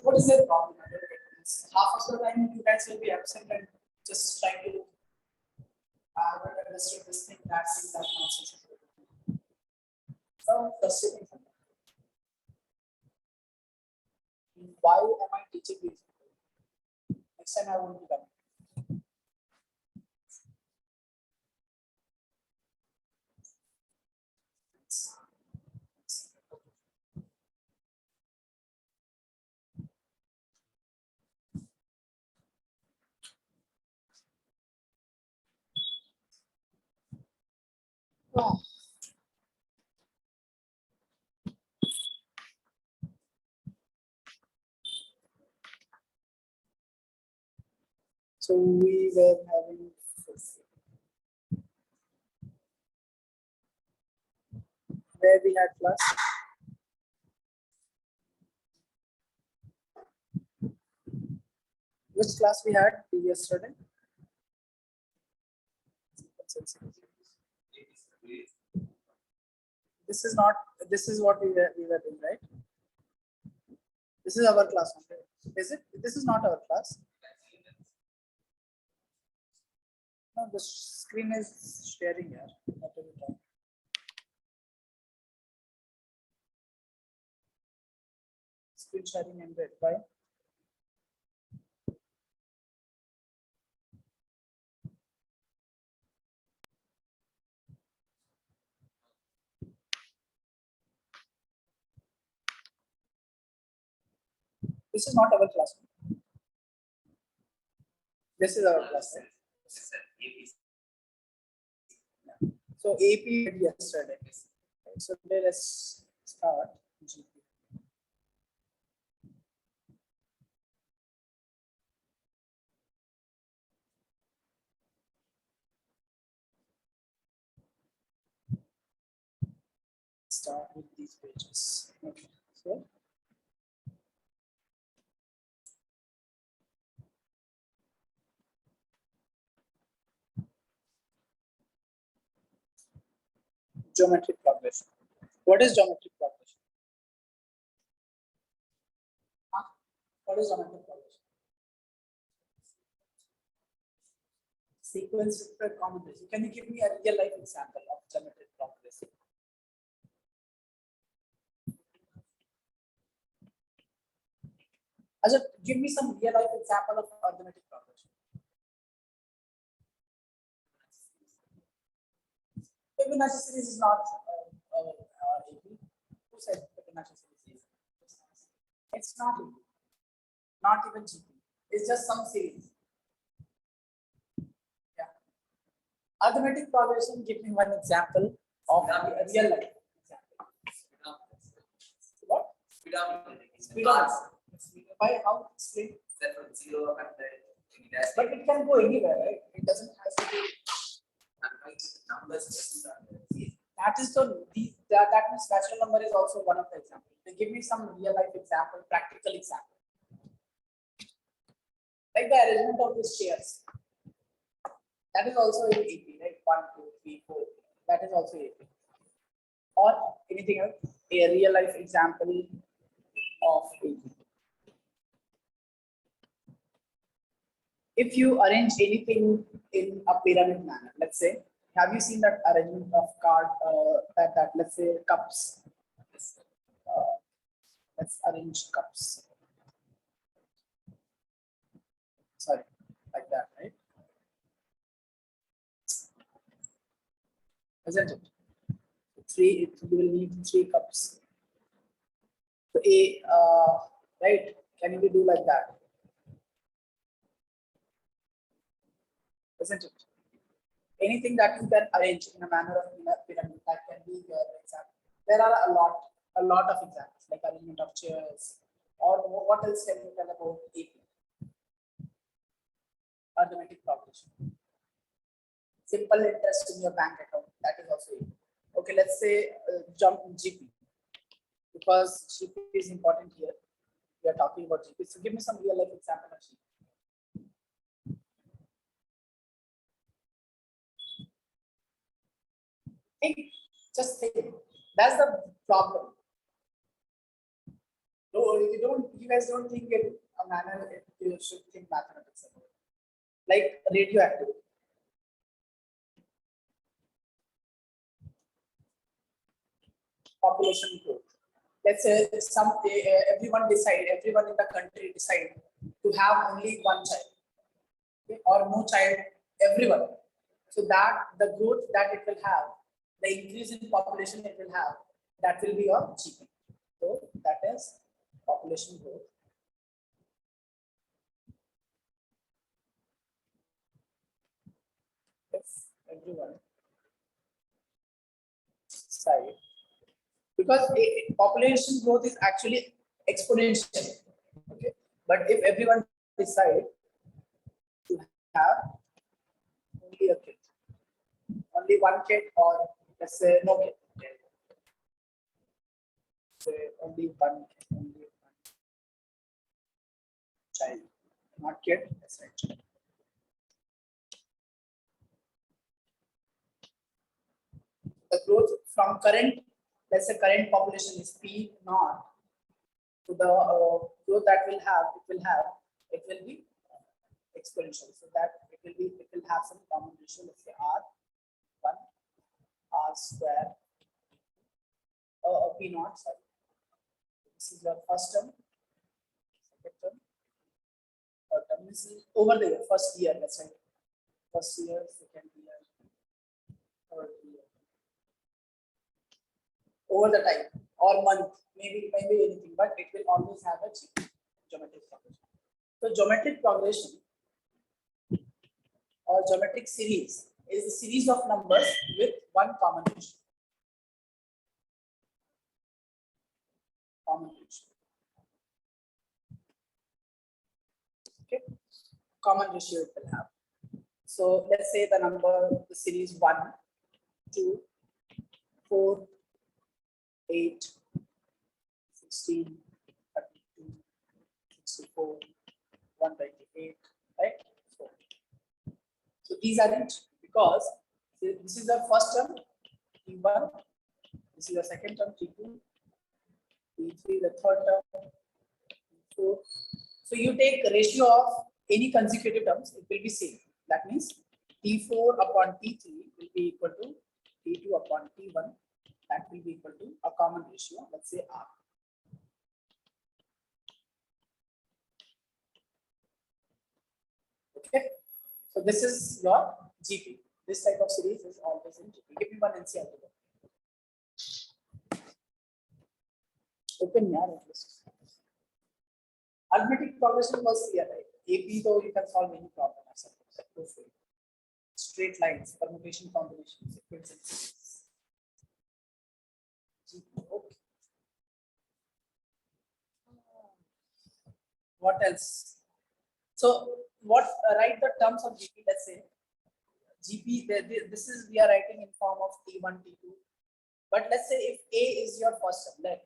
What is the problem? Half of the time you guys will be absent and just try to understand this thing, that thing, that nonsense. So frustrating. Why am I teaching these? Next time I won't be done. Oh. So we were having where we had class. Which class we had yesterday? This is not. This is what we were doing, right? This is our class. Is it? This is not our class. No, the screen is sharing here. Screen sharing ended. Why? This is not our class. This is our class. Right? So AP did yesterday. So today let's start GP. Start with these pages. Okay. So geometric progression. What is geometric progression? Huh? What is geometric progression? Sequence with combination. Can you give me a real life example of geometric progression? Ajay, give me some real life example of geometric progression. Fibonacci series is not AP. Who said Fibonacci series is? It's not AP. Not even GP. It's just some series. Yeah. Arithmetic progression, give me one example of a real life example. What? Speedometer. By how? Explain. From 0 and then. But it can go anywhere, right? It doesn't have to be. Numbers. That is the that means natural number is also one of the examples. They give me some real life example, practical example. Like the arrangement of these chairs. That is also in AP, right? 1, 2, 3, 4. That is also AP. Or anything else? A real life example of AP. If you arrange anything in a pyramid manner, let's say, have you seen that arrangement of card that let's say cups? Let's arrange cups. Sorry, like that, right? Isn't it? Three. We will need 3 cups. So right? Can we do like that? Isn't it? Anything that you can arrange in a manner of pyramid, that can be your example. There are a lot of examples like arrangement of chairs, or what else can you tell about AP? Arithmetic progression. Simple interest in your bank account, that is also AP. Okay, let's say jump in GP, because GP is important here. We are talking about GP. So give me some real life example of GP. Just think. That's the problem. No, you guys don't think in a manner you should think mathematics about it. Like radioactivity. Population growth. Let's say everyone in the country decide to have only one child, okay, or no child, everyone. So that the growth that it will have, the increase in population it will have, that will be your GP. So that is population growth. If everyone side, because population growth is actually exponential. Okay, but if everyone decide to have only a kid, only one kid, or let's say no kid, say only one kid, only one child, not kid, that's right, child. The growth from current, let's say current population is P naught, to the growth that it will be exponential. So that it will have some common ratio. Let's say R1 R square P naught. Sorry, this is your first term, second term, third term. This is over the year, first year. Let's say first year, second year, third year. Over the time or month, maybe anything, but it will always have a geometric progression. So geometric progression or geometric series is a series of numbers with one common ratio. Okay, common ratio it will have. So let's say the series 1, 2, 4, 8, 16, 32, 64, 128, right? So these are it, because this is the first term, T1, this is the second term, T2, T3, the third term, T4. So you take ratio of any consecutive terms, it will be same. That means T4 upon T3 will be equal to T2 upon T1. That will be equal to a common ratio, let's say R. Okay. So this is your GP. This type of series is always in GP. Give me one NCR. Open here at least. Arithmetic progression was clear, right? AP though you can solve any problem, I suppose. Straight lines, permutation, combination, sequence, and series. Okay. What else? So what write the terms of GP? Let's say GP. This is we are writing in form of T1, T2. But let's say if A is your first term, let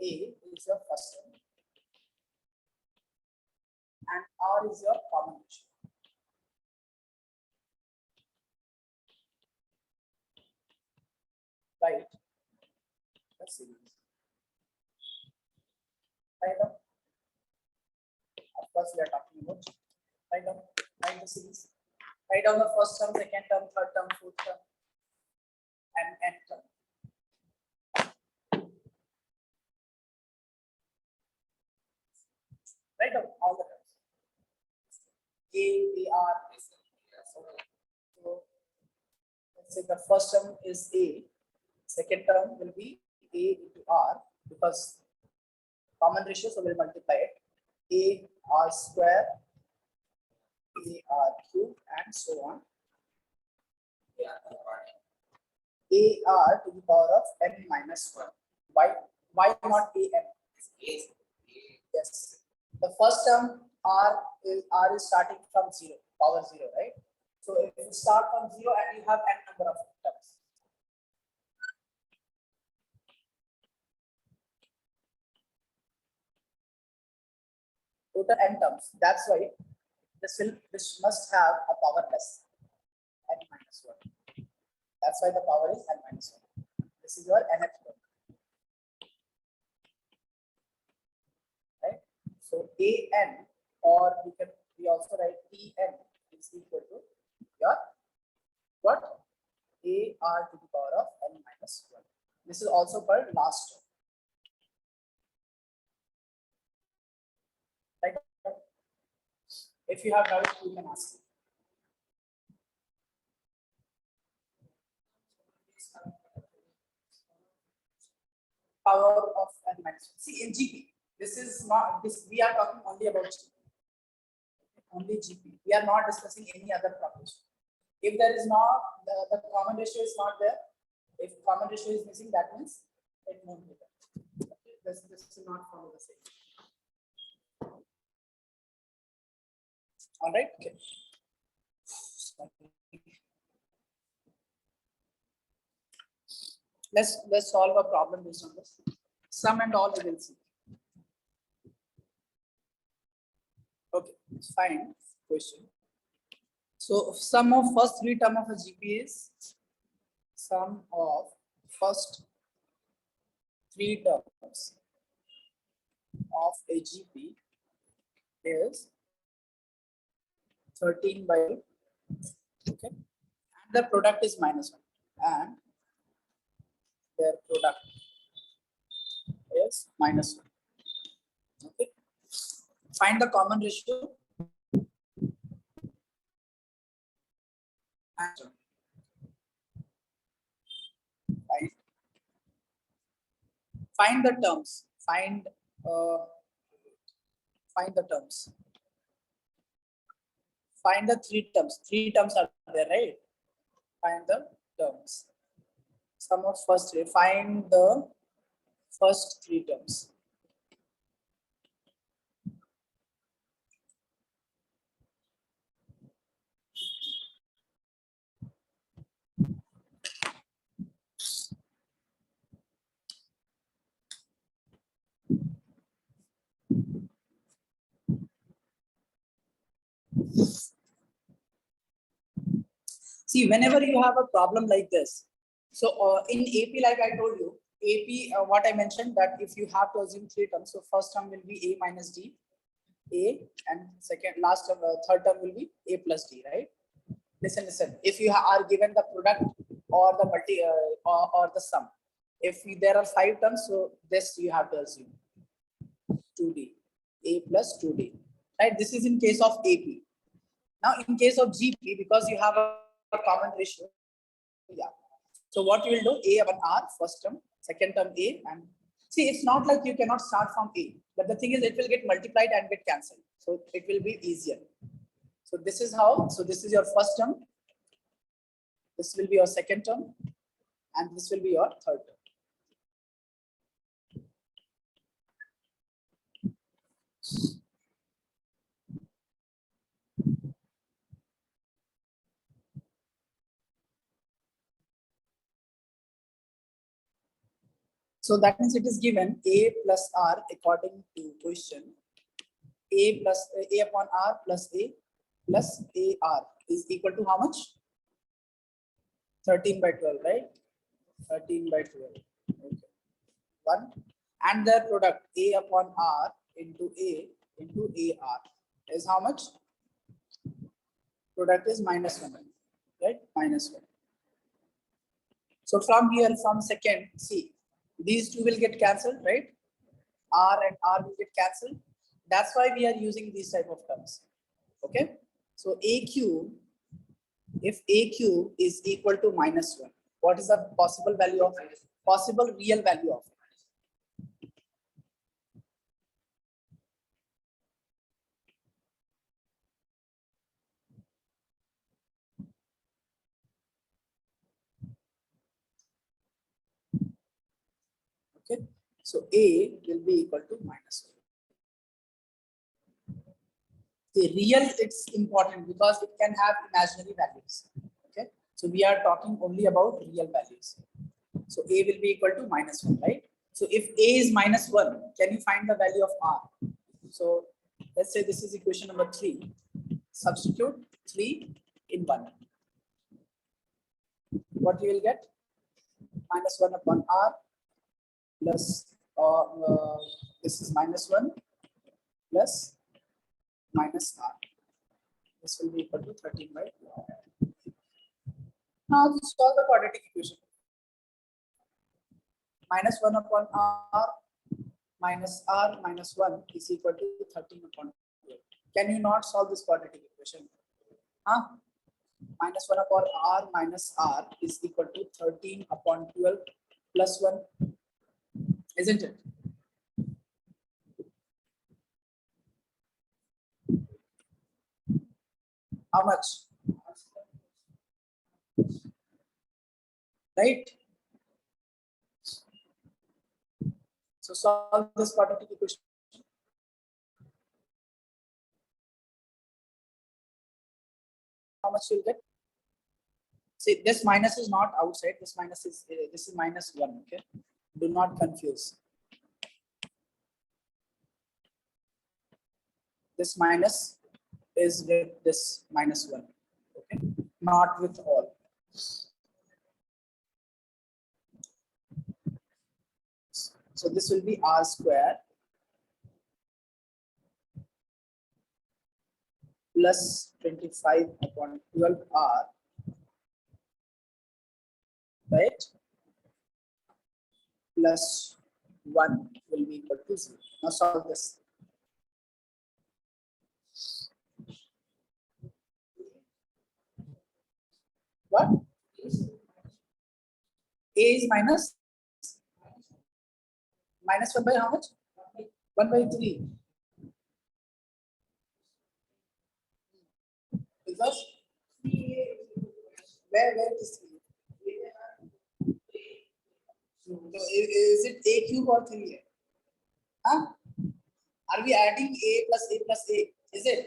A is your first term, and R is your common ratio. Right? Let's see. Right now, of course, we are talking about right now. Write the series. Write down the first term, second term, third term, fourth term, and nth term. Write down all the terms. A, R. So let's say the first term is A, second term will be A into R, because common ratio, so we'll multiply it. A R square, A R cube, and so on. A R to the power of n minus 1. Why not A n? Yes. The first term R is starting from 0, power 0, right? So if you start from 0 and you have n number of terms. Total n terms. That's why this must have a power less, n minus 1. That's why the power is n minus 1. This is your nth term. an, or we also write En is equal to your what? Ar to the power of n minus 1. This is also called last term. Right? If you have doubt, you can ask. Power of n minus 1. See, in GP, this is not this. We are talking only about GP. Only GP. We are not discussing any other proposition. If there is not the common ratio is not there, if common ratio is missing, that means it won't be there. Okay. This will not follow the same. All right. Okay. Let's solve a problem based on this. Sum and all we will see. Okay, fine. Question. So sum of first three term of a GP is sum of first three terms of a GP is 13 by, okay, and the product is -1, and their product is -1. Okay, find the common ratio and find the terms. Find the terms. Find the three terms. Three terms are there, right? Find the terms. Sum of first three. Find the first three terms. See, whenever you have a problem like this, so in AP, like I told you, AP, what I mentioned that if you have to assume three terms, so first term will be A minus D, A, and last term, third term will be A plus D, right? Listen. If you are given the product or the or the sum, if there are five terms, so this you have to assume 2D, A plus 2D, right? This is in case of AP. Now, in case of GP, because you have a common ratio, yeah. So what you will do, A upon R, first term, second term A, and see, it's not like you cannot start from A, but the thing is it will get multiplied and get cancelled. So it will be easier. So this is how, so this is your first term, this will be your second term, and this will be your third term. So that means it is given A plus R according to question. A plus A upon R plus A plus AR is equal to how much? 13 by 12, right? 13 by 12. Okay. 1. And the product A upon R into A into AR is how much? Product is -1, right? -1. So from here, from second, see, these two will get cancelled, right? R and R will get cancelled. That's why we are using these type of terms. Okay. So AQ, if AQ is equal to -1, what is the possible value of possible real value of it? Okay. So A will be equal to -1. The real, it's important because it can have imaginary values. Okay. So we are talking only about real values. So A will be equal to -1, right? So if A is -1, can you find the value of R? So let's say this is equation number 3. Substitute 3 in 1. What you will get? -1 upon R plus this is -1 plus minus r. This will be equal to 13 by 2. Now to solve the quadratic equation. Minus 1 upon r minus r minus 1 is equal to 13 upon 12. Can you not solve this quadratic equation? Huh? Minus 1 upon r minus r is equal to 13 upon 12 plus 1. Isn't it? How much? Right? So solve this quadratic equation. How much you'll get? See, this minus is not outside. This minus is this is minus 1. Okay, do not confuse. This minus is with this minus 1. Okay, not with all. So this will be r square plus 25 upon 12r, right? Plus 1 will be equal to 0. Now solve this. What? A is minus 1 by how much? 1 by 3. Because where is 3? So is it a cube or 3a? Huh? Are we adding a plus a plus a? Is it?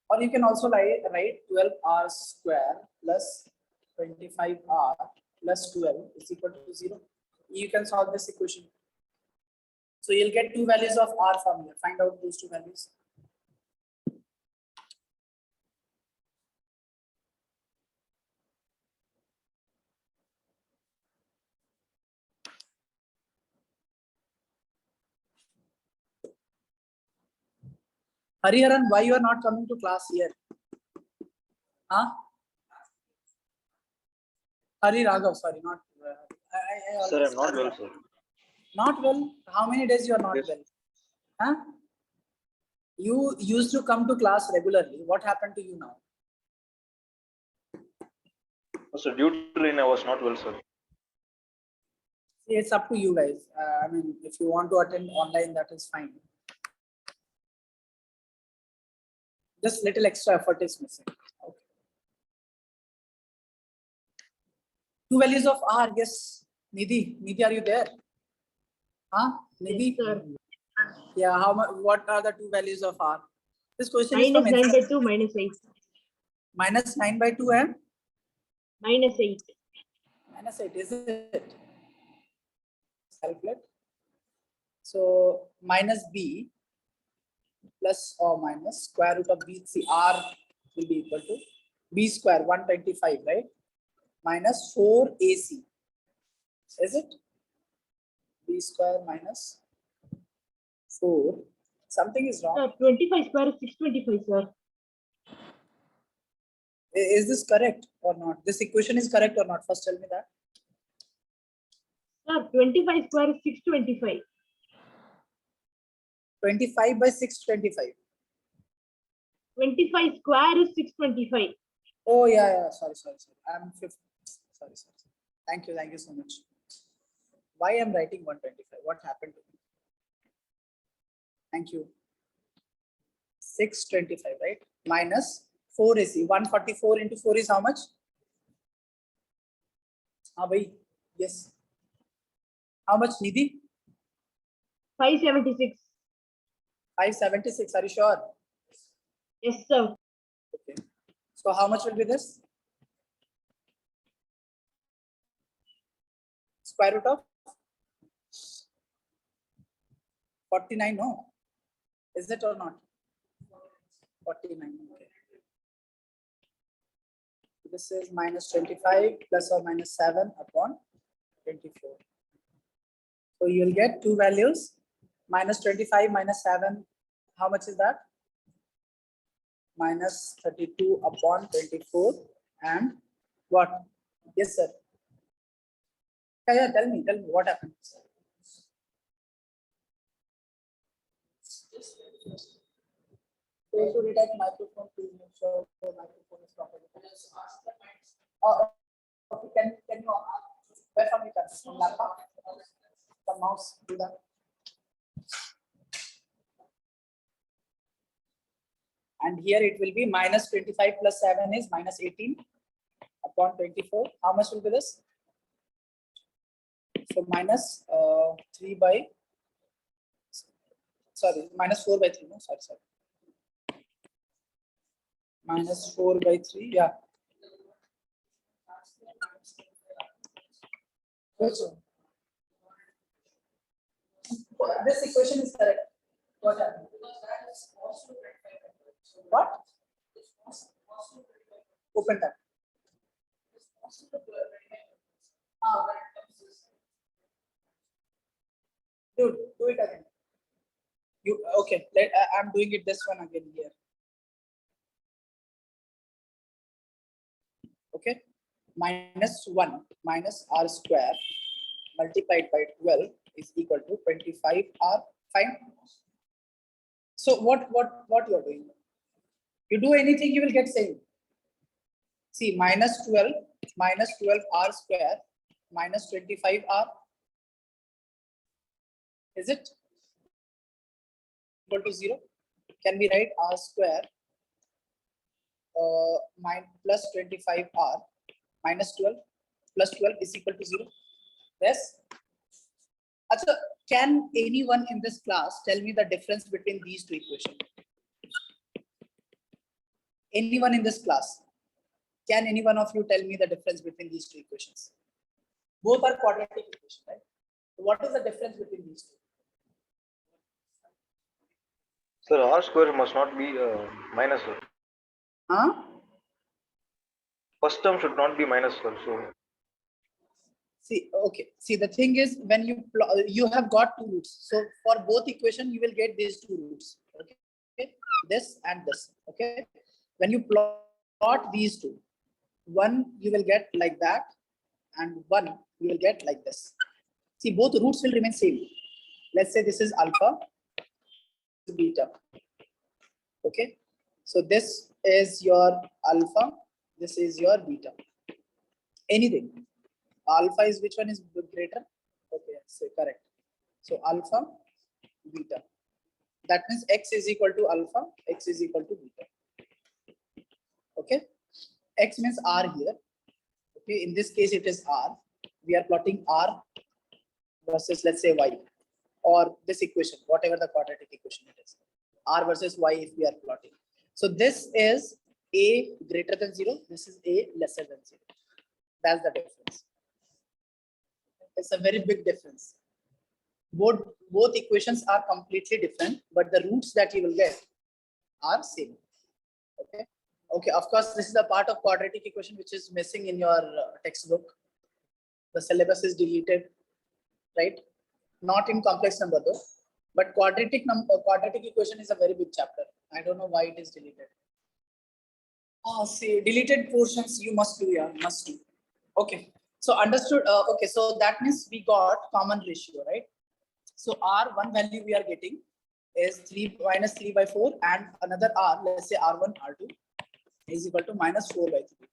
Or you can also write 12r square plus 25r plus 12 is equal to 0. You can solve this equation. So you'll get two values of r from here. Find out those two values. Hariharan, why you are not coming to class here? Huh? Hari Raghav, sorry, not. Sir, I'm not well, sir. Not well? How many days you are not Yes. well? Huh? You used to come to class regularly. What happened to you now? Sir, due to rain, I was not well, sir. See, it's up to you guys. I mean, if you want to attend online, that is fine. Just little extra effort is missing. Okay. Two values of r. Yes, Nidhi, are you there? Huh? Nidhi? Yes, sir. Yeah. How much? What are the two values of r? This question is Minus from 9 by 2 minus 8. minus 9 by 2 and Minus 8. minus 8. Is it? Calculate. So minus b plus or minus square root of b. See, r will be equal to b square 125, right? Minus 4ac. Is it? B square minus 4. Something is wrong. Sir, 25 square is 625, sir. Is this correct or not? This equation is correct or not? First tell me that. Sir, 25 square is 625. 25 by 625. 25 square is 625. Oh yeah. Sorry. I'm 50. Sorry. Thank you so much. Why I'm writing 125? What happened to me? Thank you. 625, right? Minus 4ac. 144 into 4 is how much? Yes. How much, Nidhi? 576. 576. Are you sure? Yes, sir. Okay. So how much will be this? Square root of 49, no? Is it or not? 49, okay. This is minus 25 plus or minus 7 upon 24. So you'll get two values, minus 25 minus 7. How much is that? Minus 32 upon 24 and what? Yes, sir. Yeah, tell me what happened. So to detect microphone, please make sure the microphone is properly. Okay, can you where from you can from laptop? The mouse do that. And here it will be minus 25 plus 7 is minus 18 upon 24. How much will be this? So minus 3 by, sorry, minus 4 by 3. No, sorry. Minus 4 by 3, yeah. Which one? This equation is correct. What happened? What? Open that. Dude, do it again. You okay? I'm doing it this one again here. Okay, minus 1 minus r square multiplied by 12 is equal to 25r. Fine. So what you're doing? You do anything, you will get same. See, minus 12 r square minus 25r. Is it equal to 0? Can we write r square plus 25r minus 12 plus 12 is equal to 0? Yes. Achha, can anyone in this class tell me the difference between these two equations? Anyone in this class? Can any one of you tell me the difference between these two equations? Both are quadratic equations, right? What is the difference between these two? Sir, r square must not be minus. Sir. Huh? First term should not be minus. Sir. So see, okay. See, the thing is, when you have got two roots. So for both equation, you will get these two roots. Okay, this and this. Okay, when you plot these two, one you will get like that, and one you will get like this. See, both roots will remain same. Let's say this is alpha, beta. Okay, so this is your alpha, this is your beta. Anything. Alpha is which one is greater? Okay, so correct. So alpha, beta. That means x is equal to alpha, x is equal to beta. Okay, x means r here. Okay, in this case it is r. We are plotting r versus let's say y, or this equation, whatever the quadratic equation it is, r versus y if we are plotting. So this is a greater than 0, this is a lesser than 0. That's the difference. It's a very big difference. Both equations are completely different, but the roots that you will get are same. Okay. Okay. Of course, this is a part of quadratic equation which is missing in your textbook. The syllabus is deleted, right? Not in complex number though, but quadratic equation is a very big chapter. I don't know why it is deleted. Oh, see, deleted portions you must do, yeah, must do. Okay. So understood. Okay, so that means we got common ratio, right? So r, one value we are getting is 3 minus 3 by 4, and another r, let's say r1, r2 is equal to minus 4 by 3.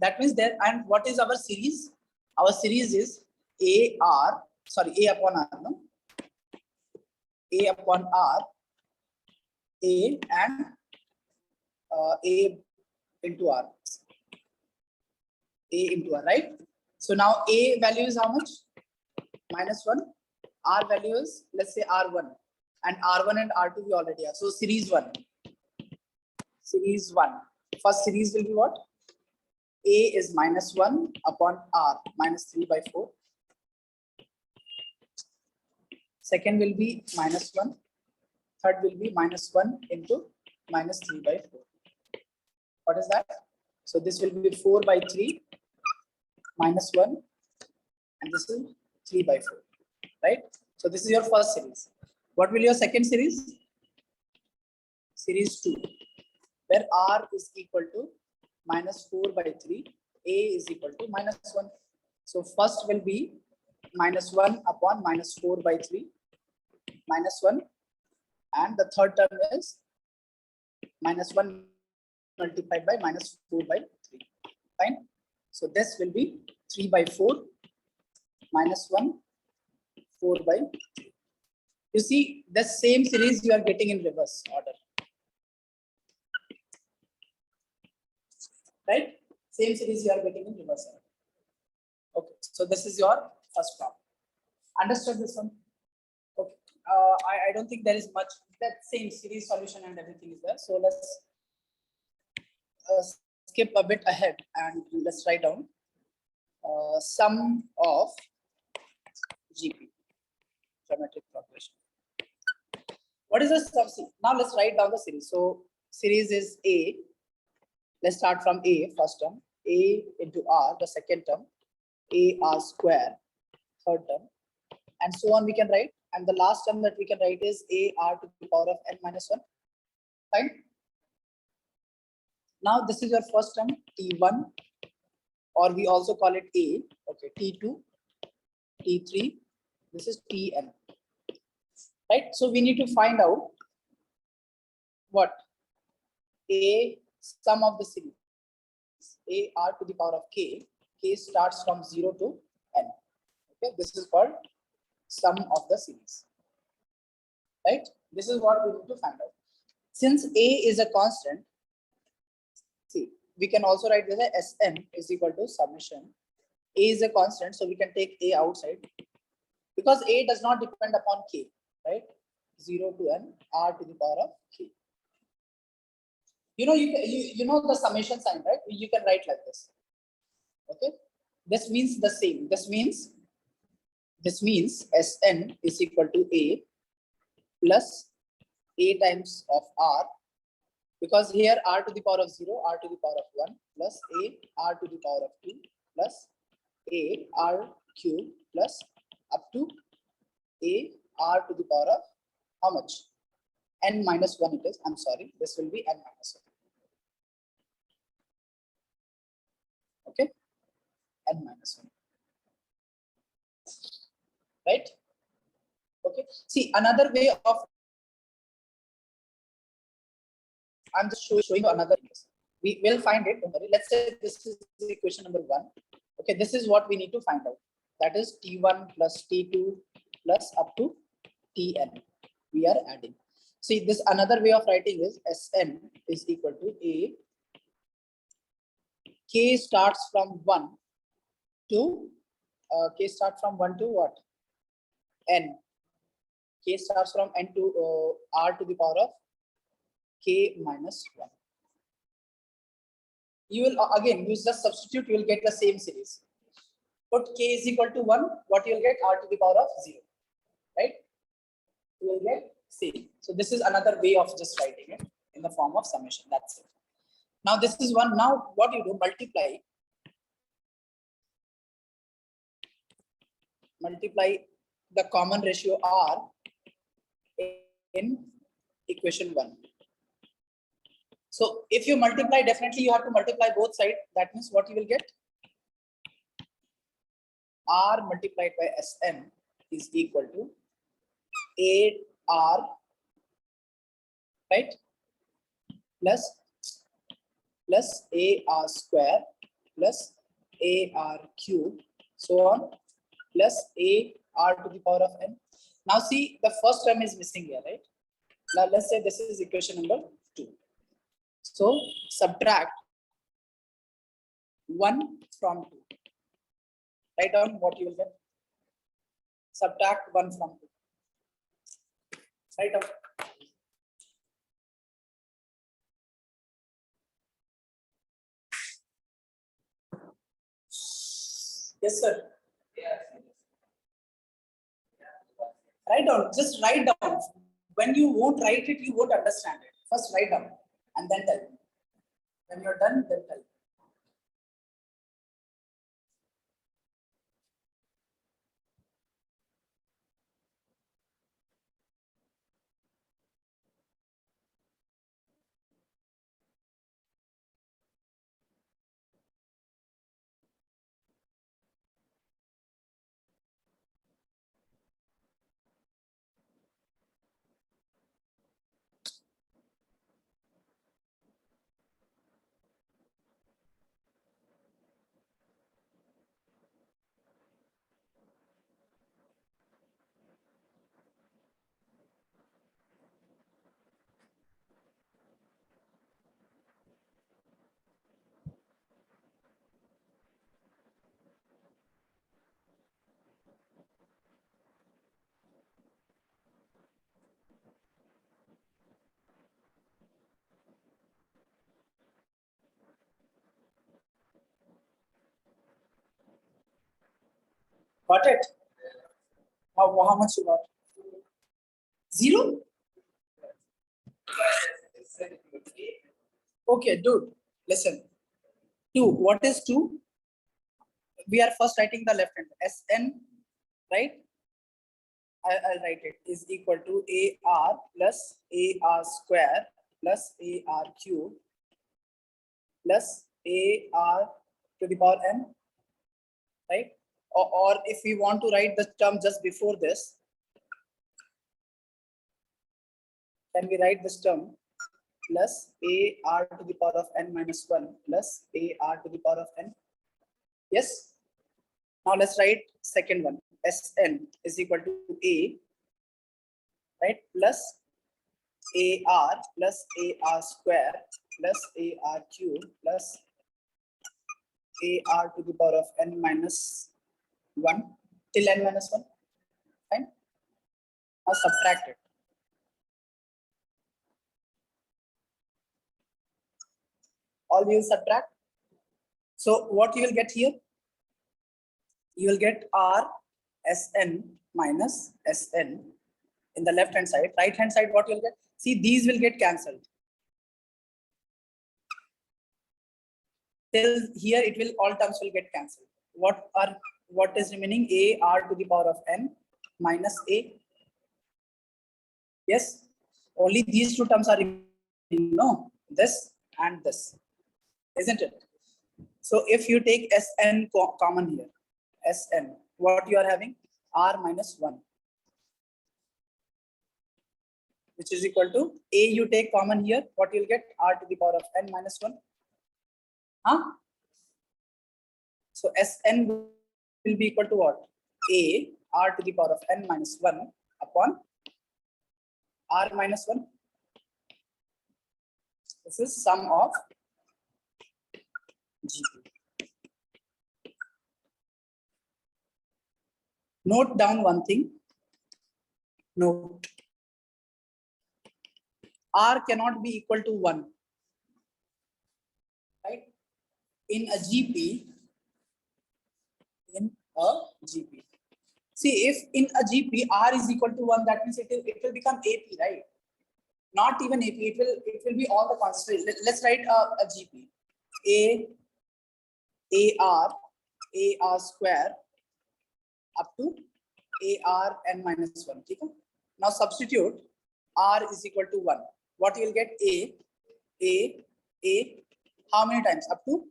That means there, and what is our series? Our series is a upon r, no? A upon r, a and a into r, a into r, right? So now a value is how much? Minus 1. R value is, let's say R1, and R1 and R2 we already have. So series 1. Series 1. First series will be what? A is minus 1 upon R, minus 3 by 4. Second will be minus 1. Third will be minus 1 into minus 3 by 4. What is that? So this will be 4 by 3 minus 1, and this is 3 by 4. Right? So this is your first series. What will your second series? Series 2, where R is equal to minus 4 by 3, A is equal to minus 1. So first will be minus 1 upon minus 4 by 3, minus 1. And the third term is minus 1 multiplied by minus 4 by 3. Fine. So this will be 3 by 4 minus 1, 4 by 3. You see, the same series you are getting in reverse order. Right? Same series you are getting in reverse order. Okay, so this is your first problem. Understood this one? Okay. I don't think there is much, that same series solution and everything is there. So let's skip a bit ahead and let's write down sum of GP, geometric progression. What is the sum? Now let's write down the series. So series is A. Let's start from A, first term. A into R, the second term. AR square, third term. And so on we can write. And the last term that we can write is AR to the power of n minus 1. Fine. Now this is your first term, T1, or we also call it A. Okay, T2, T3. This is Tn. Right. So we need to find out what A sum of the series. AR to the power of k. K starts from 0 to n. Okay, this is called sum of the series. Right. This is what we need to find out. Since A is a constant, see, we can also write this as Sn is equal to summation. A is a constant, so we can take A outside because A does not depend upon k, right? 0 to n, R to the power of k. You know the summation sign, right? You can write like this. Okay, this means the same. This means Sn is equal to A plus A times of R, because here R to the power of 0, R to the power of 1 plus A R to the power of 2 plus A R cube plus up to A R to the power of how much? N minus 1 it is. I'm sorry, this will be N minus 1. Okay, N minus 1. Right? Okay. See, another way of, I'm just showing you another. We will find it. Don't worry. Let's say this is equation number 1. Okay, this is what we need to find out. That is T1 plus T2 plus up to Tn. We are adding. See, this another way of writing is Sn is equal to A. K starts from 1 to K starts from 1 to what? N. K starts from N to R to the power of K minus 1. You will again use the substitute, you will get the same series. Put K is equal to 1, what you will get? R to the power of 0. Right? You will get same. So this is another way of just writing it in the form of summation. That's it. Now this is one. Now what you do, multiply the common ratio R in equation 1. So if you multiply, definitely you have to multiply both sides. That means what you will get? R multiplied by Sn is equal to 8R, right? Plus AR square plus AR cube, so on, plus AR to the power of n. Now see, the first term is missing here, right? Now let's say this is equation number 2. So subtract 1 from 2. Write down what you will get. Subtract 1 from 2. Write down. Yes, sir. Write down. Just write down. When you won't write it, you won't understand it. First write down and then tell me. When you're done, then tell me. Got it? How much you got? 0? Okay, dude, listen. 2. What is 2? We are first writing the left hand. Sn, right? I'll write it is equal to AR plus AR square plus AR cube plus AR to the power n, right? Or if we want to write the term just before this, can we write this term plus AR to the power of n minus 1 plus AR to the power of n? Yes. Now let's write second one. Sn is equal to A, right, plus AR plus AR square plus AR cube plus AR to the power of n minus 1 till n minus 1. Fine. Now subtract it. All you will subtract. So what you will get here? You will get R Sn minus Sn in the left hand side. Right hand side, what you will get? See, these will get cancelled. Till here, it will all terms will get cancelled. What is remaining? AR to the power of n minus A. Yes, only these two terms are remaining. No, this and this, isn't it? So if you take Sn common here, Sn, what you are having? R minus 1, which is equal to A, you take common here, what you'll get? R to the power of n minus 1. Huh? So Sn will be equal to what? A, R to the power of n minus 1 upon R minus 1. This is sum of GP. Note down one thing. Note. R cannot be equal to 1. Right? In a GP. See, if in a GP R is equal to 1, that means it will become AP, right? Not even AP, it will be all the constants. Let's write a GP. AR square up to AR n minus 1. Okay? Now substitute R is equal to 1. What you will get? A. How many times? Up to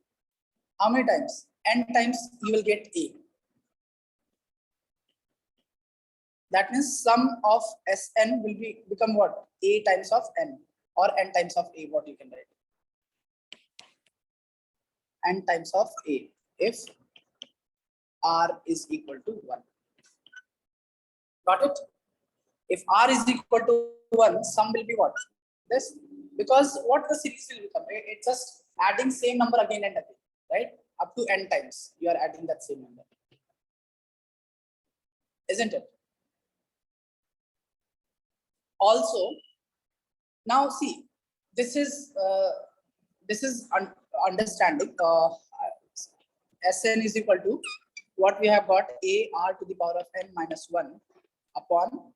how many times? N times you will get A. That means sum of Sn will become what? A times of n or n times of A, what you can write. N times of A if R is equal to 1. Got it? If R is equal to 1, sum will be what? This. Because what the series will become? It's just adding same number again and again, right? Up to n times you are adding that same number. Isn't it? Also, now see, this is understanding. Sn is equal to what we have got, AR to the power of n minus 1 upon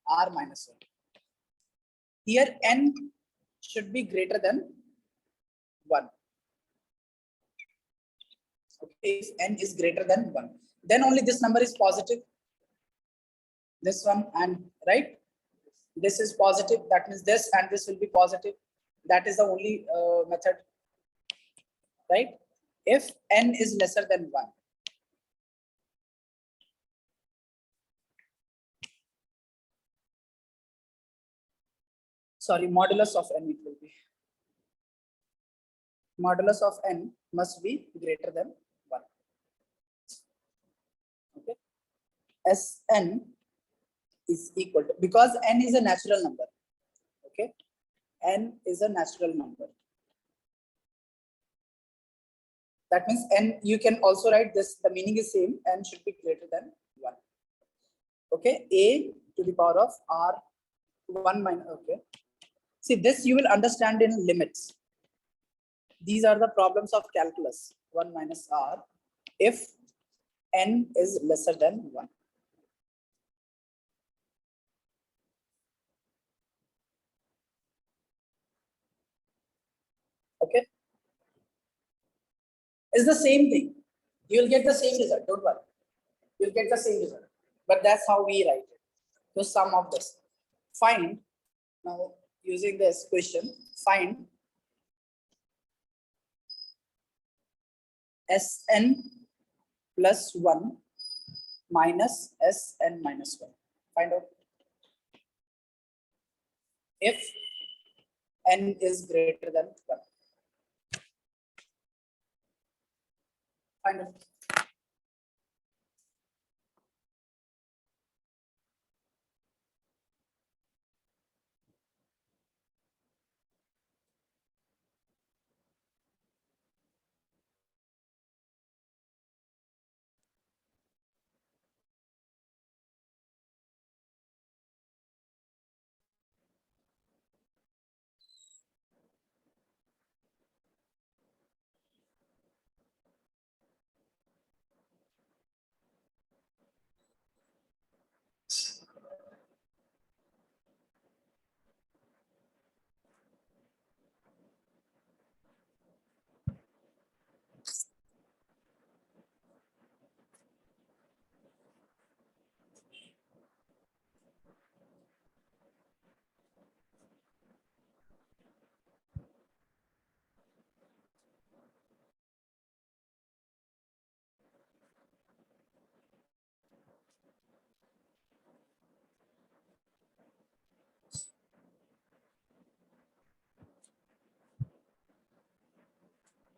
R minus 1. Here n should be greater than 1. Okay, if n is greater than 1, then only this number is positive. This one, and right, this is positive. That means this and this will be positive. That is the only method, right? If n is lesser than 1. Sorry, modulus of n it will be. Modulus of n must be greater than 1. Okay. Sn is equal to, because n is a natural number. Okay. N is a natural number. That means n, you can also write this, the meaning is same, n should be greater than 1. Okay. A to the power of R 1 minus, okay. See, this you will understand in limits. These are the problems of calculus. 1 minus R. If n is lesser than 1. Okay. It's the same thing. You will get the same result. Don't worry. You'll get the same result. But that's how we write it. So sum of this. Find, now using this question, find Sn plus 1 minus Sn minus 1. Find out if n is greater than 1. Find out.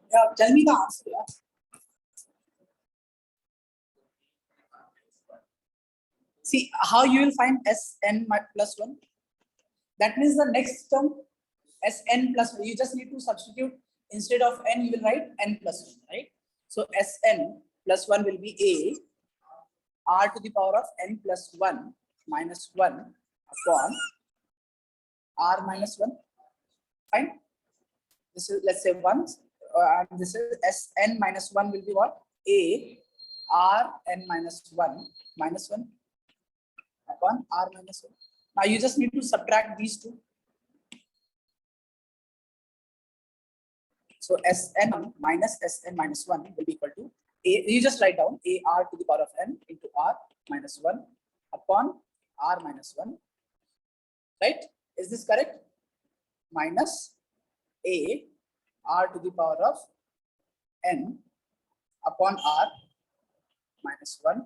Yeah, tell me the answer. Yeah. See how you will find Sn plus 1. That means the next term Sn plus 1. You just need to substitute instead of n, you will write n plus 1, right? So Sn plus 1 will be a r to the power of n plus 1 minus 1 upon r minus 1. Fine. This is, let's say 1, and this is Sn minus 1 will be what? A r n minus 1 minus 1 upon r minus 1. Now you just need to subtract these two. So Sn minus Sn minus 1 will be equal to a. You just write down a r to the power of n into r minus 1 upon r minus 1. Right? Is this correct? Minus a r to the power of n upon r minus 1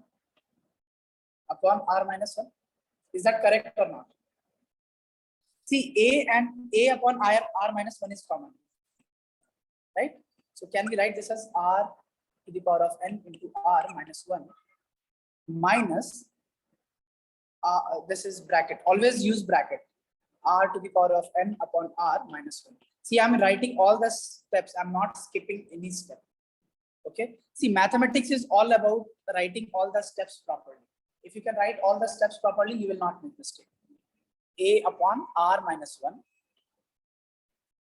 upon r minus 1. Is that correct or not? See, a and a upon r minus 1 is common. Right? So can we write this as r to the power of n into r minus 1 minus, this is bracket. Always use bracket. R to the power of n upon r minus 1. See, I'm writing all the steps. I'm not skipping any step. Okay. See, mathematics is all about writing all the steps properly. If you can write all the steps properly, you will not make mistake. A upon r minus 1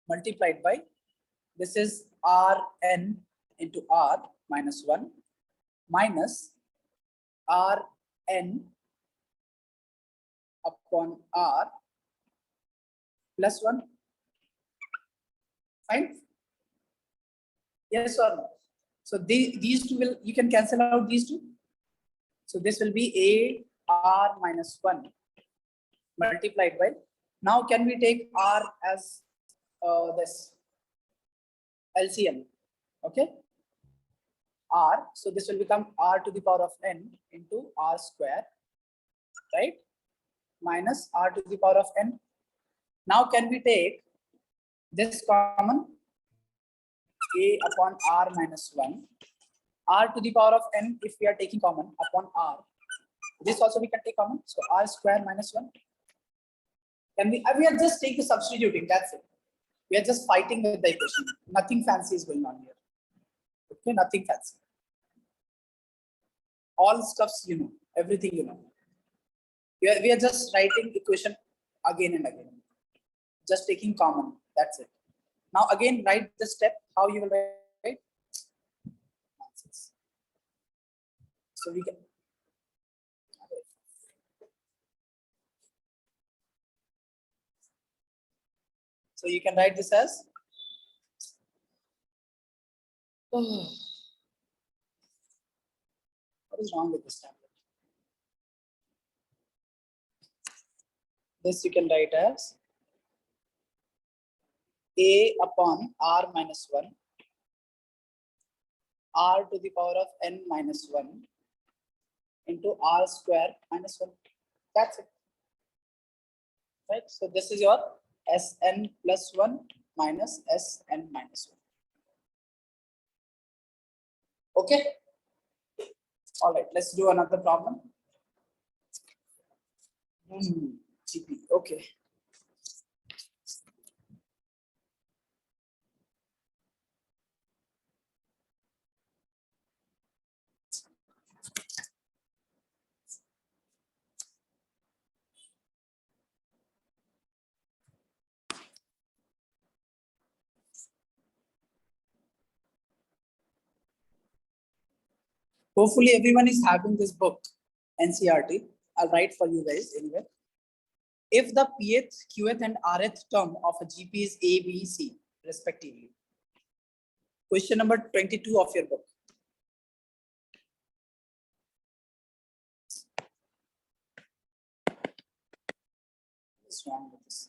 multiplied by, this is Rn into r minus 1 minus Rn upon r plus 1. Fine? Yes or no? So these two will, you can cancel out these two. So this will be a r minus 1 multiplied by, now can we take r as this LCM? Okay, r, so this will become r to the power of n into r square, right, minus r to the power of n. Now can we take this common, a upon r minus 1, r to the power of n, if we are taking common, upon r, this also we can take common, so r square minus 1. Can we are just taking substituting, that's it. We are just fighting with the equation. Nothing fancy is going on here. Okay, nothing fancy. All stuffs you know, everything you know. We are just writing equation again and again. Just taking common, that's it. Now again, write the step, how you will write. So we can. So you can write this as. Oh. What is wrong with this tablet? This you can write as a upon r minus 1 r to the power of n minus 1 into r square minus 1. That's it. Right? So this is your Sn plus 1 minus Sn minus 1. Okay. All right, let's do another problem. GP. Okay. Hopefully everyone is having this book, NCRT. I'll write for you guys anyway. If the pth, qth and rth term of a GP is A, B, C respectively. Question number 22 of your book. What's wrong with this?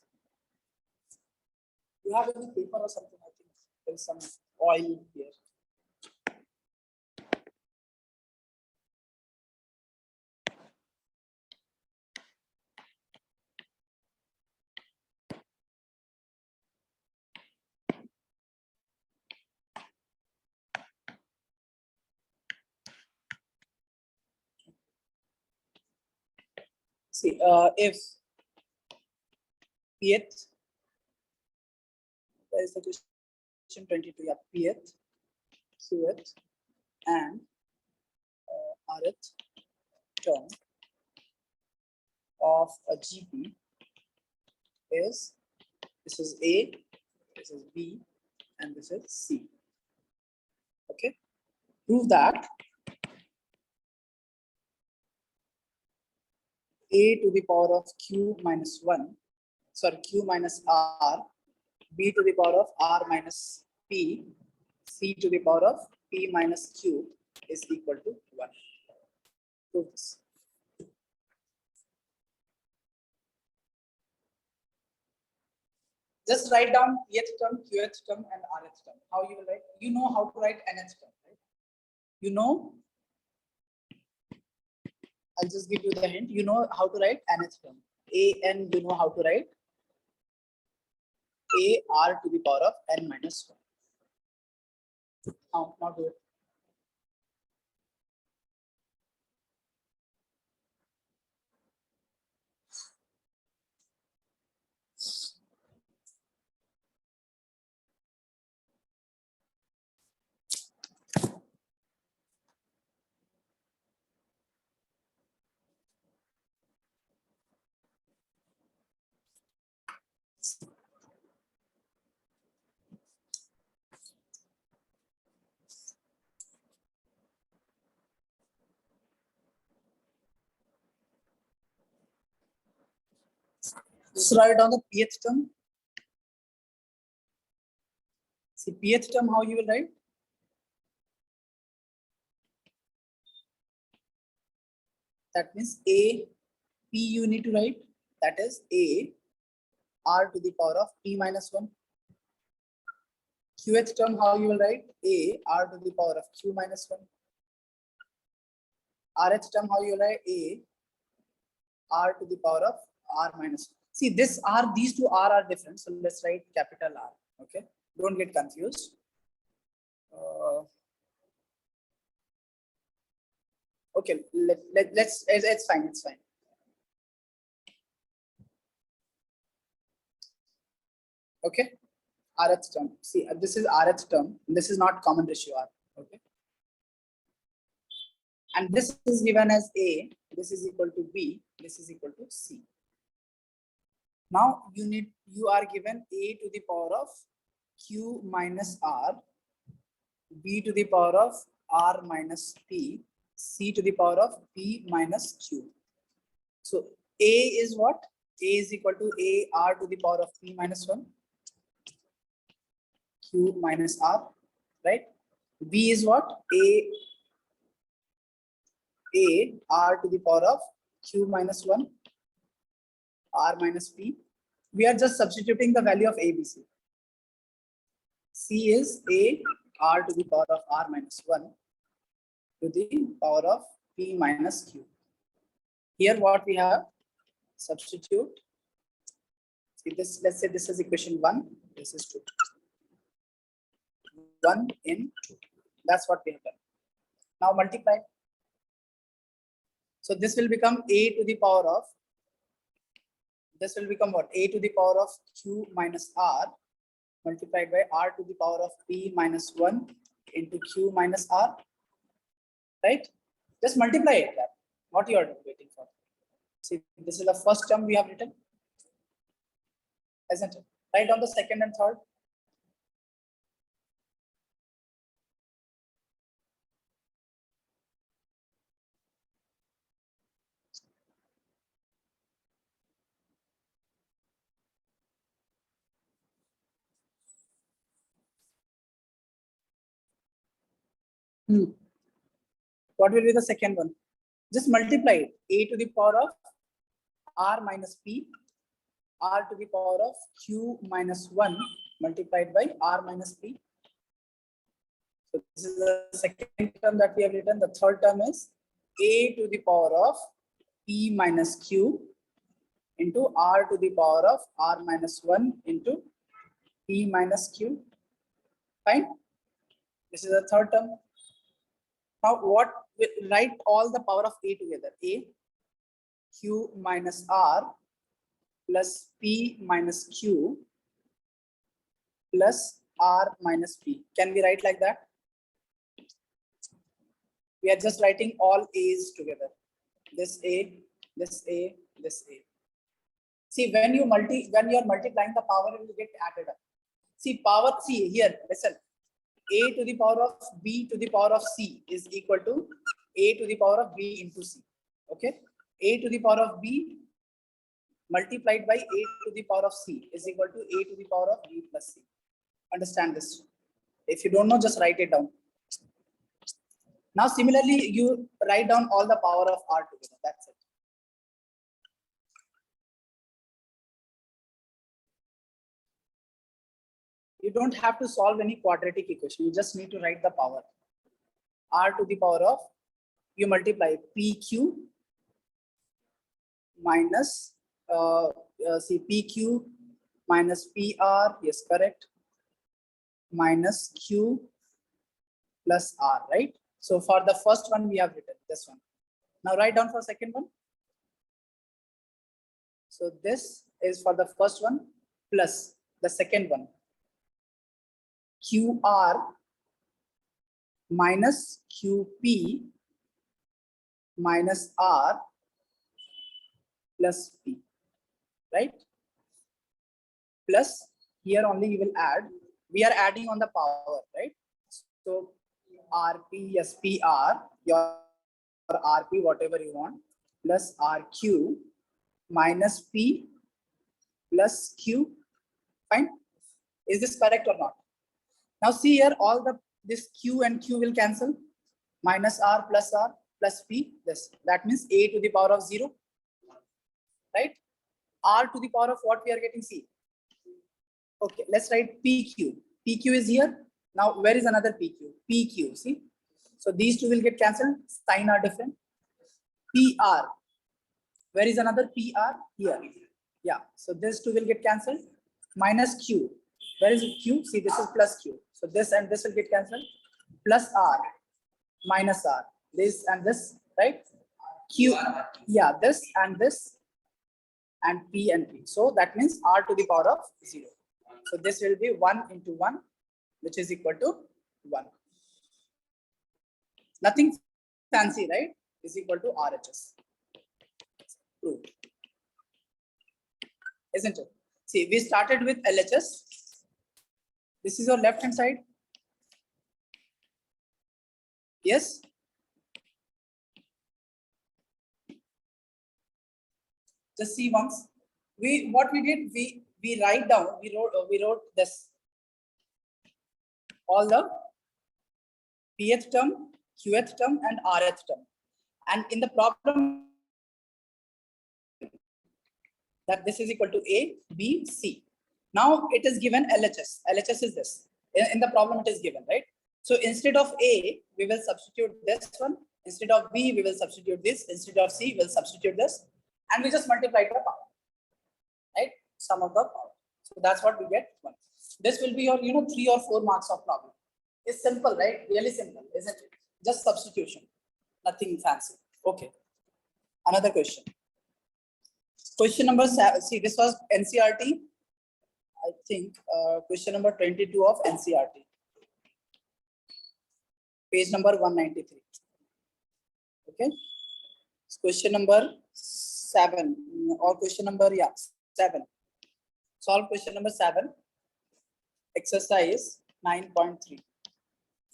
You have any paper or something? I think there's some oil here. See, if pth, where is the question 22? Yeah, pth, qth, and rth term of a GP is, this is A, this is B, and this is C. Okay, prove that A to the power of Q minus 1, sorry, Q minus R, B to the power of R minus P, C to the power of P minus Q is equal to 1. Prove this. Just write down pth term, qth term, and rth term. How you will write? You know how to write nth term, right? You know. I'll just give you the hint. You know how to write nth term. An, you know how to write a r to the power of n minus 1. Now do it. Just write down the pth term. See pth term, how you will write? That means a p you need to write. That is a r to the power of p minus 1. Qth term, how you will write? A r to the power of q minus 1. Rth term, how you will write? A r to the power of r minus 1. See, this r, these two r are different. So let's write capital R. Okay, don't get confused. Okay, let's, it's fine, it's fine. Okay, rth term. See, this is rth term. This is not common ratio R. Okay, and this is given as A. This is equal to B. This is equal to C. Now you are given A to the power of Q minus R, B to the power of R minus P, C to the power of P minus Q. So A is what? A is equal to A R to the power of P minus 1. Q minus R, right? B is what? A R to the power of Q minus 1, R minus P. We are just substituting the value of A, B, C. C is A R to the power of R minus 1 to the power of P minus Q. Here what we have, substitute. See this, let's say this is equation 1, this is 2. 1 in 2. That's what we have done. Now multiply. So this will become A to the power of, this will become what? A to the power of Q minus R multiplied by R to the power of P minus 1 into Q minus R, right? Just multiply it. What you are waiting for? See, this is the first term we have written, isn't it? Write down the second and third. What will be the second one? Just multiply it. A to the power of R minus P, R to the power of Q minus 1 multiplied by R minus P. So this is the second term that we have written. The third term is A to the power of P minus Q into R to the power of R minus 1 into P minus Q. Fine. This is the third term. Now what, write all the power of A together. A, Q minus R plus P minus Q plus R minus P. Can we write like that? We are just writing all A's together. This A, this A, this A. See, when you are multiplying, the power will get added up. See, power, see here, listen. A to the power of B to the power of C is equal to A to the power of B into C. Okay. A to the power of B multiplied by A to the power of C is equal to A to the power of B plus C. Understand this. If you don't know, just write it down. Now, similarly, you write down all the power of R together. That's it. You don't have to solve any quadratic equation. You just need to write the power. R to the power of, you multiply PQ minus, PQ minus PR, yes, correct, minus Q plus R, right? So for the first one, we have written this one. Now write down for second one. So this is for the first one plus the second one. QR minus QP minus R plus P, right? Plus here only you will add, we are adding on the power, right? So RP, yes, PR, your RP, whatever you want, plus RQ minus P plus Q, fine? Is this correct or not? Now see here, all this Q and Q will cancel. Minus R plus P, this. That means A to the power of 0, right? R to the power of what we are getting, C. Okay, let's write PQ. PQ is here. Now where is another PQ? PQ, see? So these two will get cancelled. Sign are different. PR. Where is another PR? Here. Yeah, so this two will get cancelled. Minus Q. Where is Q? See, this is plus Q. So this and this will get cancelled. Plus R, minus R. This and this, right? Q, yeah, this and P and P. So that means R to the power of 0. So this will be 1 into 1, which is equal to 1. Nothing fancy, right? Is equal to RHS. Proved. Isn't it? See, we started with LHS. This is your left hand side. Yes. Just see once. What we did, we write down, we wrote this, all the pth term, qth term, and rth term. And in the problem, that this is equal to A, B, C. Now it is given LHS. LHS is this. In the problem, it is given, right? So instead of A, we will substitute this one. Instead of B, we will substitute this. Instead of C, we will substitute this. And we just multiply the power, right? Sum of the power. So that's what we get. One. This will be your, 3 or 4 marks of problem. It's simple, right? Really simple, isn't it? Just substitution. Nothing fancy. Okay. Another question. Question number 7. See, this was NCRT. I think question number 22 of NCRT. Page number 193. Okay. Question number 7 or question number 7. Solve question number 7. Exercise 9.3.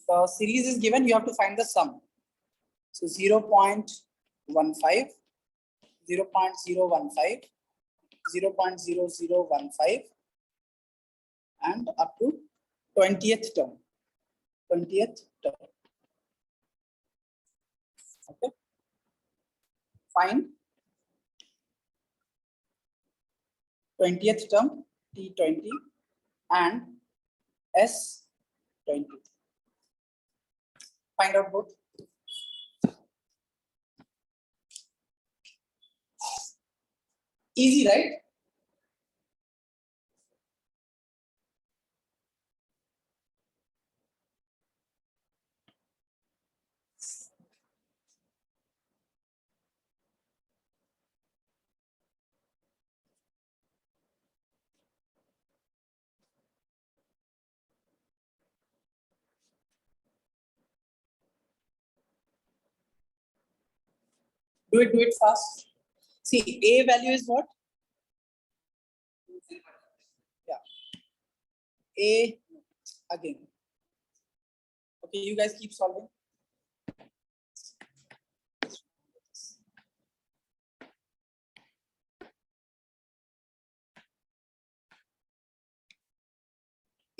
The series is given. You have to find the sum. So 0.15, 0.015, 0.0015, and up to 20th term. 20th term. Okay. Find 20th term, T20, and S20. Find out both. Easy, right? Do it fast. See, A value is what? Yeah. A again. Okay, you guys keep solving.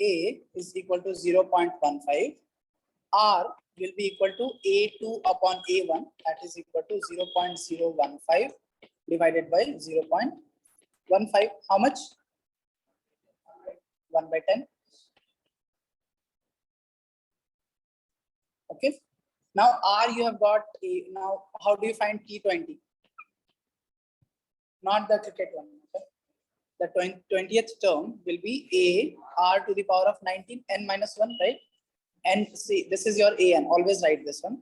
A is equal to 0.15. R will be equal to A2 upon A1, that is equal to 0.015 divided by 0.15. How much? 1 by 10. Okay. Now R you have got A. Now how do you find T20? Not the cricket one. Okay? The 20th term will be A R to the power of 19 n minus 1, right? And see, this is your an. Always write this one.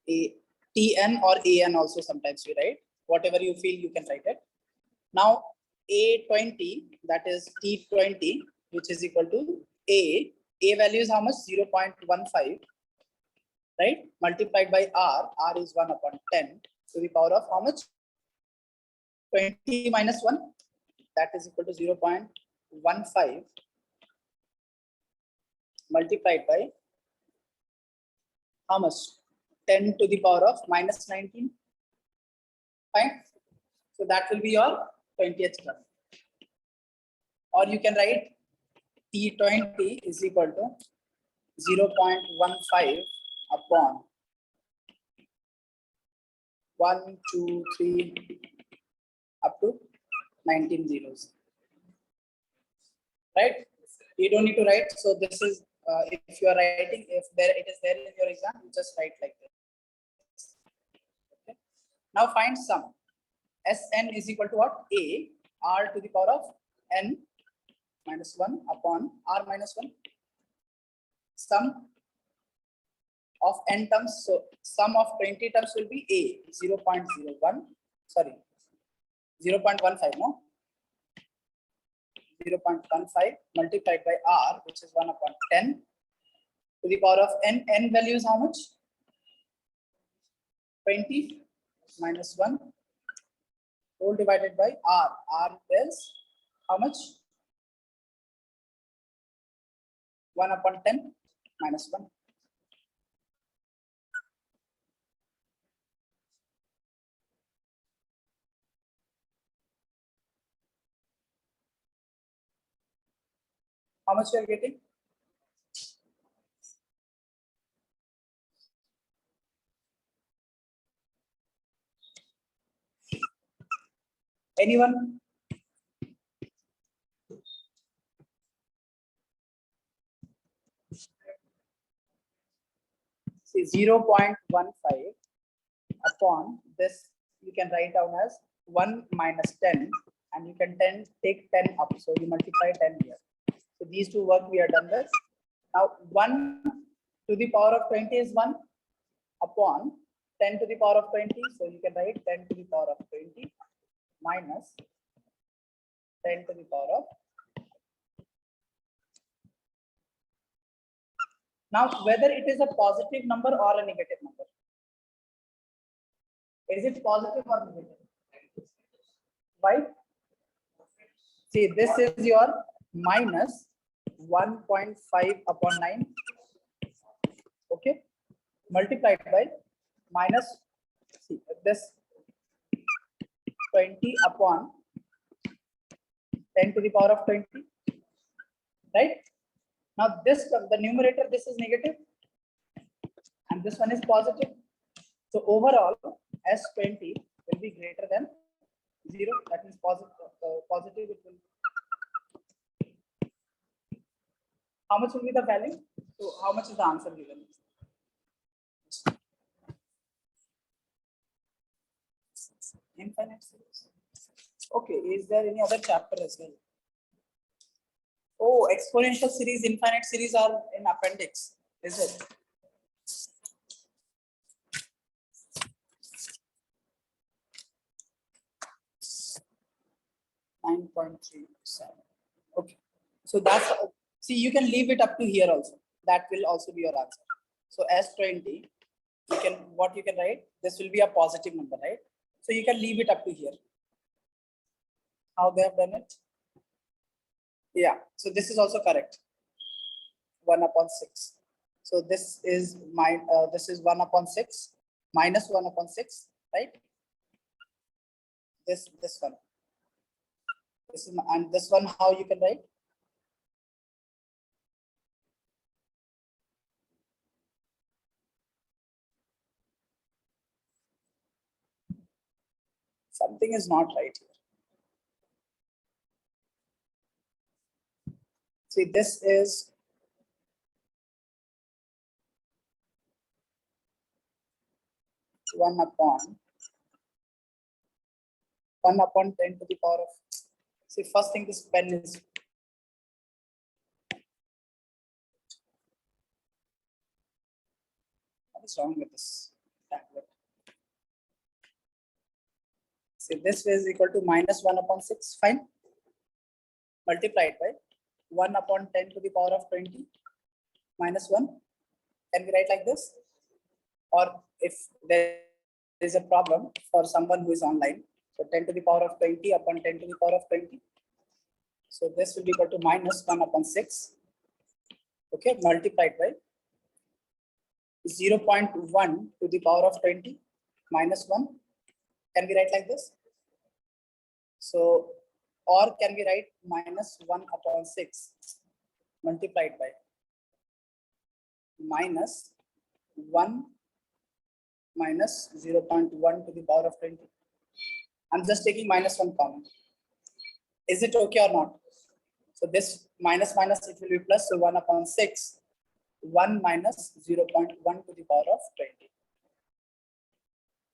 A tn or an also sometimes we write. Whatever you feel, you can write it. Now A20, that is T20, which is equal to A. A value is how much? 0.15, right? Multiplied by R. R is 1 upon 10 to the power of how much? 20 minus 1. That is equal to 0.15 multiplied by how much? 10 to the power of minus 19. Fine. So that will be your 20th term. Or you can write T20 is equal to 0.15 upon 1, 2, 3 up to 19 zeros. Right? You don't need to write. So this is if you are writing, if it is there in your exam, you just write like this. Okay. Now find sum. Sn is equal to what? A R to the power of n minus 1 upon R minus 1. Sum of n terms. So sum of 20 terms will be A 0.01. Sorry, 0.15. No. 0.15 multiplied by R, which is 1 upon 10 to the power of n. N value is how much? 20 minus 1 whole divided by R. R is how much? 1 upon 10 minus 1. How much you are getting? Anyone? See 0.15 upon this, you can write down as 1 minus 10, and you can take 10 up. So you multiply 10 here. So these two work we are done with. Now 1 to the power of 20 is 1 upon 10 to the power of 20. So you can write 10 to the power of 20 minus 10 to the power of. Now whether it is a positive number or a negative number. Is it positive or negative? Why? See, this is your minus 1.5 upon 9. Okay. Multiplied by minus, see, this 20 upon 10 to the power of 20. Right? Now this, the numerator, this is negative. And this one is positive. So overall, S20 will be greater than 0. That means positive. Positive it will. How much will be the value? So how much is the answer given? Infinite series. Okay. Is there any other chapter as well? Oh, exponential series, infinite series are in appendix. Is it? .37. Okay, so that's, see, you can leave it up to here also. That will also be your answer. So S20, you can, what you can write, this will be a positive number, right? So you can leave it up to here. How they have done it? Yeah, so this is also correct. 1 upon 6. So this is this is 1 upon 6 minus 1 upon 6, right? This one. This is, and this one, how you can write? Something is not right here. See, this is one upon 10 to the power of. See, first thing, this pen is. What is wrong with this tablet? See, this is equal to minus 1 upon 6. Fine. Multiplied by 1 upon 10 to the power of 20 minus 1. Can we write like this? Or if there is a problem for someone who is online, so 10 to the power of 20 upon 10 to the power of 20. So this will be equal to minus 1 upon 6. Okay, multiplied by 0.1 to the power of 20 minus 1. Can we write like this? So, or can we write minus 1 upon 6 multiplied by minus 1 minus 0.1 to the power of 20. I'm just taking minus 1 common. Is it okay or not? So this minus minus, it will be plus, so 1 upon 6, 1 minus 0.1 to the power of 20.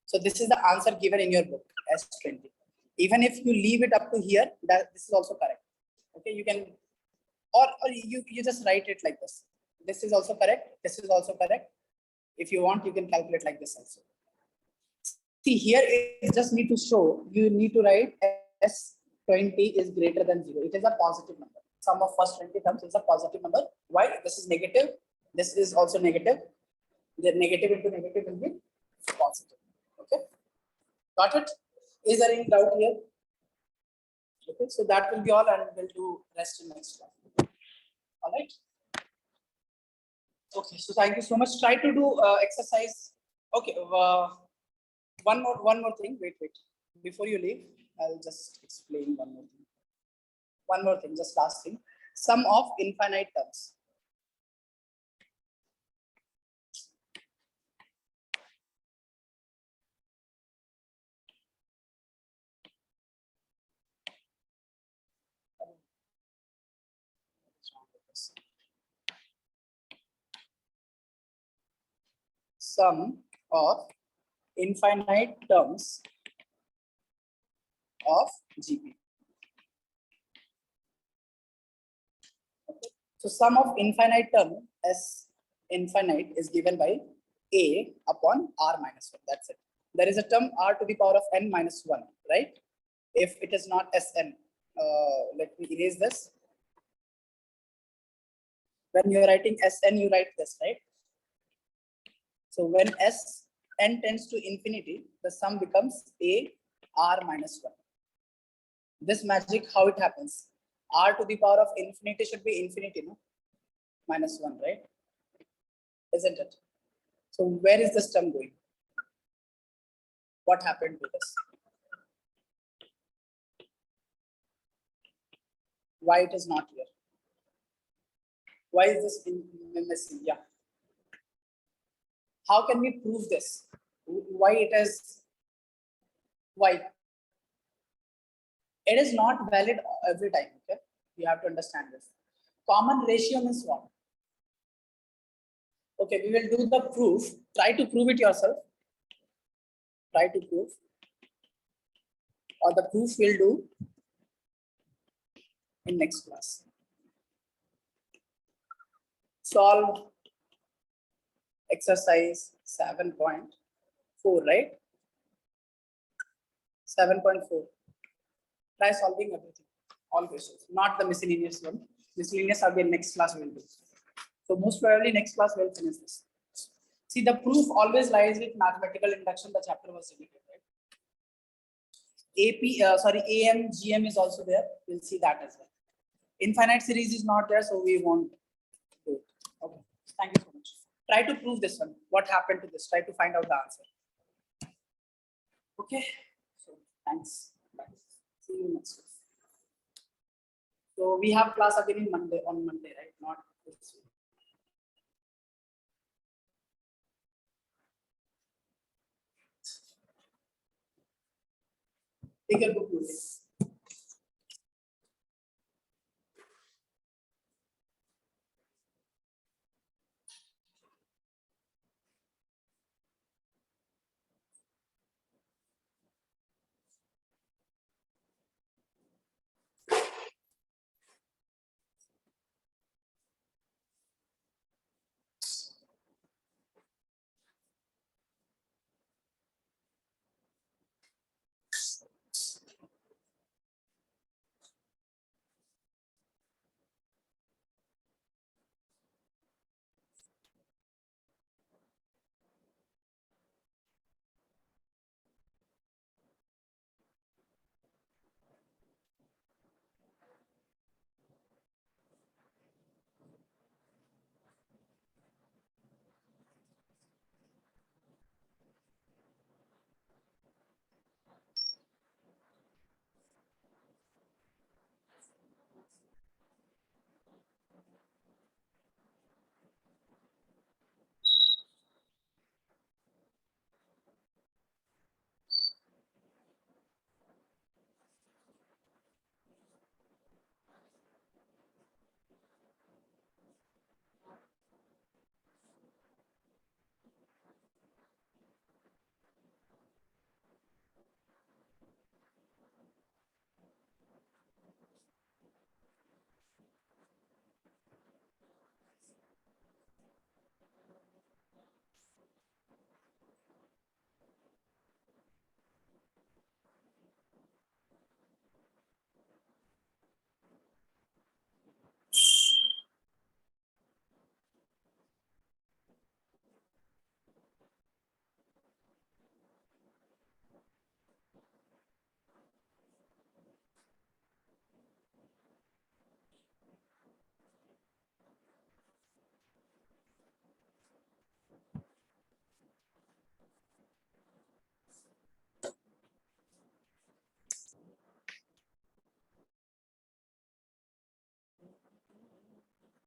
So this is the answer given in your book, S20. Even if you leave it up to here, that this is also correct. Okay, you can, or you just write it like this. This is also correct. This is also correct. If you want, you can calculate like this also. See, here it just need to show, you need to write S20 is greater than 0. It is a positive number. Sum of first 20 terms is a positive number. Why? This is negative. This is also negative. The negative into negative will be positive. Okay. Got it? Is there any doubt here? Okay, so that will be all, and we'll do rest in next class. All right. Okay, so thank you so much. Try to do exercise. Okay, one more thing. Wait. Before you leave, I'll just explain one more thing. Just last thing. sum of infinite terms. Sum of infinite terms of GP. Okay. So sum of infinite term S infinite is given by A upon R minus 1. That's it. There is a term R to the power of N minus 1, right? If it is not Sn, let me erase this. When you are writing Sn, you write this, right? So when Sn tends to infinity, the sum becomes A R minus 1. This magic, how it happens? R to the power of infinity should be infinity, no? Minus 1, right? Isn't it? So where is this term going? What happened to this? Why it is not here? Why is this missing? Yeah. How can we prove this? Why it is? Why? It is not valid every time. Okay, you have to understand this. Common ratio means what? Okay, we will do the proof. Try to prove it yourself. Try to prove, or the proof we'll do in next class. Solve exercise 7.4, right? 7.4. Try solving everything, all questions, not the miscellaneous one. Miscellaneous again next class we will do. So most probably next class we'll finish this. See, the proof always lies with mathematical induction. The chapter was deleted, right? AM, GM is also there. We'll see that as well. Infinite series is not there, so we won't do it. Okay, thank you so much. Try to prove this one. What happened to this? Try to find out the answer. Okay, so thanks. Bye. See you next week. So we have class again on Monday, right? Not this week. Take a book.